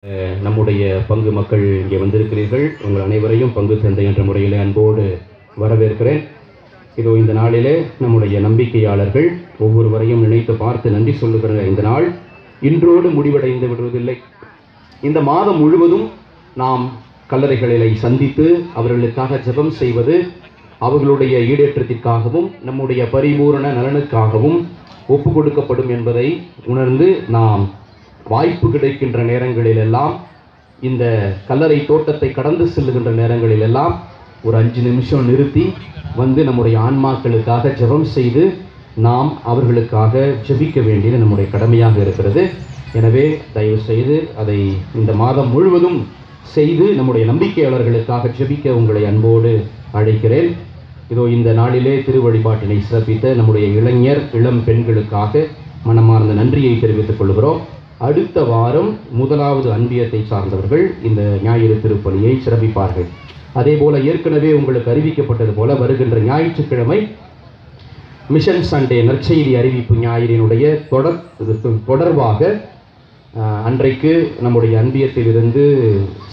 நம்முடைய பங்கு மக்கள் இங்கே வந்திருக்கிறீர்கள். உங்கள் அனைவரையும் பங்கு தந்தை என்ற முறையில் அன்போடு வரவேற்கிறேன். இதோ இந்த நாளிலே நம்முடைய நம்பிக்கையாளர்கள் ஒவ்வொருவரையும் நினைத்து பார்த்து நன்றி சொல்லுகிற இந்த நாள் இன்றோடு முடிவடைந்து விடுவதில்லை. இந்த மாதம் முழுவதும் நாம் கல்லறைகளை சந்தித்து அவர்களுக்காக ஜெபம் செய்வது அவர்களுடைய ஈடேற்றத்திற்காகவும் நம்முடைய பரிபூரண நலனுக்காகவும் ஒப்பு கொடுக்கப்படும் என்பதை உணர்ந்து நாம் வாய்ப்பு கிடைக்கின்ற நேரங்களிலெல்லாம், இந்த கல்லறை தோட்டத்தை கடந்து செல்லுகின்ற நேரங்களிலெல்லாம் ஒரு 5 நிமிஷம் நிறுத்தி வந்து நம்முடைய ஆன்மாக்களுக்காக ஜெபம் செய்து நாம் அவர்களுக்காக ஜெபிக்க வேண்டியது நம்முடைய கடமையாக இருக்கிறது. எனவே தயவு செய்து அதை இந்த மாதம் முழுவதும் செய்து நம்முடைய நம்பிக்கையாளர்களுக்காக ஜெபிக்க உங்களை அன்போடு அழைக்கிறேன். இதோ இந்த நாளிலே திருவழிபாட்டினை சிறப்பித்த நம்முடைய இளம் பெண்களுக்காக மனமார்ந்த நன்றியை தெரிவித்துக் கொள்கிறோம். அடுத்த வாரம் முதலாவது அன்பியத்தை சார்ந்தவர்கள் இந்த ஞாயிறு திருப்பலியை சிறப்பிப்பார்கள். அதே போல ஏற்கனவே உங்களுக்கு அறிவிக்கப்பட்டது போல வருகின்ற ஞாயிற்றுக்கிழமை மிஷன் சண்டே நற்செய்தி அறிவிப்பு ஞாயிறினுடைய தொடர்பாக அன்றைக்கு நம்முடைய அன்பியத்திலிருந்து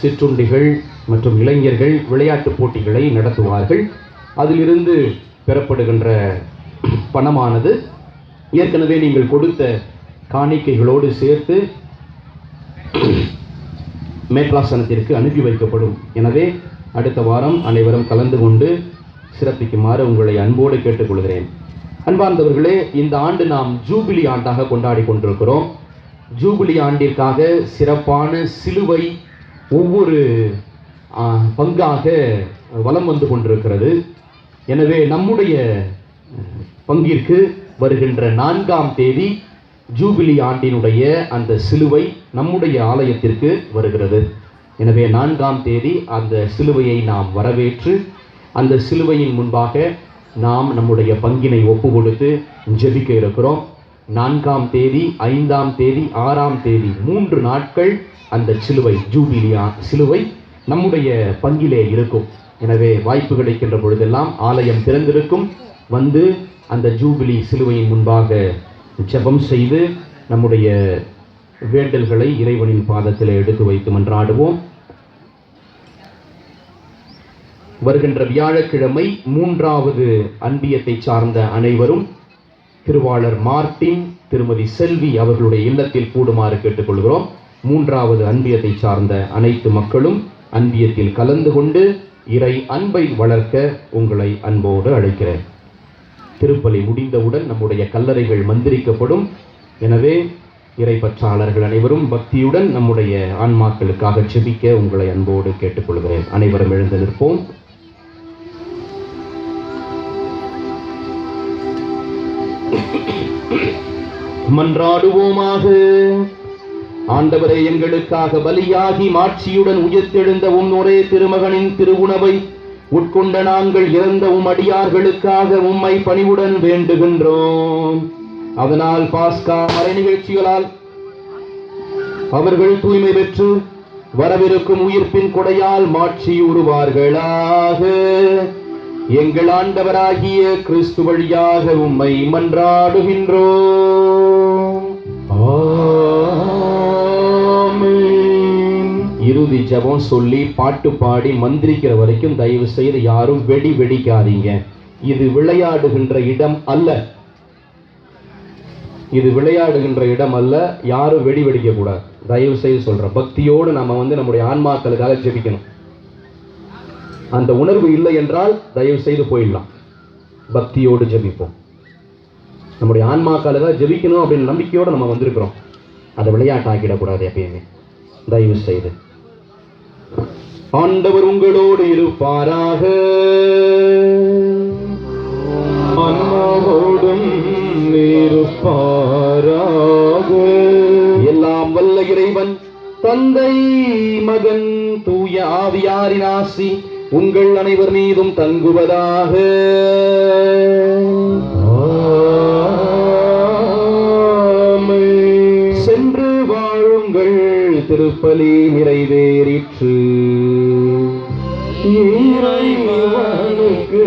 சிற்றுண்டிகள் மற்றும் இளைஞர்கள் விளையாட்டுப் போட்டிகளை நடத்துவார்கள். அதிலிருந்து பெறப்படுகின்ற பணமானது ஏற்கனவே நீங்கள் கொடுத்த காணிக்கைகளோடு சேர்த்து மேற்பாசனத்திற்கு அனுப்பி வைக்கப்படும். எனவே அடுத்த வாரம் அனைவரும் கலந்து கொண்டு சிறப்பிக்குமாறு உங்களை அன்போடு கேட்டுக்கொள்கிறேன். அன்பார்ந்தவர்களே, இந்த ஆண்டு நாம் ஜூபிலி ஆண்டாக கொண்டாடி கொண்டிருக்கிறோம். ஜூபிலி ஆண்டிற்காக சிறப்பான சிலுவை ஒவ்வொரு பங்காக வலம் வந்து கொண்டிருக்கிறது. எனவே நம்முடைய பங்கிற்கு வருகின்ற 4ஆம் தேதி ஜூபிலி ஆண்டினுடைய அந்த சிலுவை நம்முடைய ஆலயத்திற்கு வருகிறது. எனவே 4ஆம் தேதி அந்த சிலுவையை நாம் வரவேற்று அந்த சிலுவையின் முன்பாக நாம் நம்முடைய பங்கினை ஒப்பு கொடுத்து ஜெபிக்க இருக்கிறோம். 4ஆம் தேதி, 5ஆம் தேதி, 6ஆம் தேதி 3 நாட்கள் அந்த சிலுவை ஜூபிலி சிலுவை நம்முடைய பங்கிலே இருக்கும். எனவே வாய்ப்பு கிடைக்கின்ற பொழுதெல்லாம் ஆலயம் திறந்திருக்கும். வந்து அந்த ஜூபிலி சிலுவையின் முன்பாக ஜெபம் செய்து நம்முடைய வேண்டல்களை இறைவனின் பாதத்தில் எடுத்து வைத்து மன்றாடுவோம். வருகின்ற வியாழக்கிழமை 3வது அன்பியத்தை சார்ந்த அனைவரும் திருவாளர் மார்ட்டின், திருமதி செல்வி அவர்களுடைய இல்லத்தில் கூடுமாறு கேட்டுக்கொள்கிறோம். 3வது அன்பியத்தை சார்ந்த அனைத்து மக்களும் அன்பியத்தில் கலந்து கொண்டு இறை அன்பை வளர்க்க உங்களை அன்போடு அழைக்கிறேன். திருப்பலி முடிந்தவுடன் நம்முடைய கல்லறைகள் மந்திரிக்கப்படும். எனவே இறைப்பற்றாளர்கள் அனைவரும் பக்தியுடன் நம்முடைய ஆன்மாக்களுக்காக ஜெபிக்க உங்களை அன்போடு கேட்டுக்கொள்கிறேன். அனைவரும் எழுந்து நிற்போம். மன்றாடுவோமாக. ஆண்டவரே, எங்களுக்காக பலியாகி மாட்சியுடன் உயிர்த்தெழுந்த ஒரே திருமகனின் திருவுணவை உட்கொண்ட நாங்கள் இறந்த அடியார்களுக்காக உம்மை பணிவுடன் வேண்டுகின்றோம். அதனால் பாஸ்கா மறை நிகழ்ச்சிகளால் அவர்கள் தூய்மை பெற்று வரவிருக்கும் உயிர்ப்பின் கொடையால் மாட்சியுறுவார்களாக. எங்கள் ஆண்டவராகிய கிறிஸ்து வழியாக உம்மை மன்றாடுகின்றோம். இறுதி ஜெபம் சொல்லி பாட்டு பாடி மந்திரிக்கிற வரைக்கும் தயவு செய்து யாரும் வெடிக்காதீங்க. இது விளையாடுகின்ற இடம் அல்ல. இது விளையாடுகின்ற இடம் அல்ல. யாரும் வெடிக்க கூடாது. தயவு செய்து சொல்றேன். பக்தியோடு நம்ம நம்முடைய ஆன்மாக்களுக்காக ஜெபிக்கணும். அந்த உணர்வு இல்லை என்றால் தயவு செய்து போயிடலாம். பக்தியோடு ஜெபிப்போம். நம்முடைய ஆன்மாக்களுக்காக ஜெபிக்கணும் அப்படின்னு நம்பிக்கையோடு நம்ம வந்திருக்கிறோம். அதை விளையாட்டாக்கிடக்கூடாது எப்பயுமே. தயவு செய்து. ஆண்டவர் உங்களோடு இருப்பாராக. அன்பாவோடும் இருப்பாராக. எல்லாம் வல்ல இறைவன் தந்தை, மகன், தூய ஆவியாரின் ஆசி உங்கள் அனைவர் மீதும் தங்குவதாக. சென்று வாழுங்கள். திருப்பலி நிறைவேறிற்று. இறைவனுக்கு